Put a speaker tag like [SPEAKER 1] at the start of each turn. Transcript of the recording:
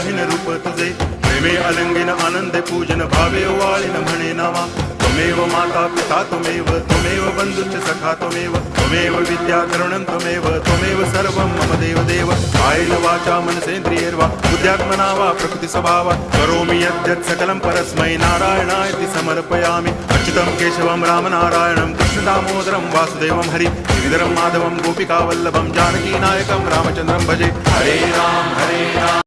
[SPEAKER 1] पाहिन रूप तुझे प्रेमे अलंगिन आनंदे पूजन भावे वाळीन म्हणे नावा त्वमेव माता पिता त्वमेव बंधुश्च सखा त्वमेव विद्या द्रविणं त्वमेव सर्वं मम देव कायेन वाचा मनसेन्द्रियैर्वा बुद्ध्यात्मना वा प्रकृति स्वभावात् करोमि यद्यत् सकलं परस्मै नारायणायति समर्पयामि अच्युतं केशवं रामनारायणं कृष्णदामोदरं वासुदेवं हरि गिरिधरं माधवं गोपिकावल्लभं जानकीनायकं रामचन्द्रं भजे हरे राम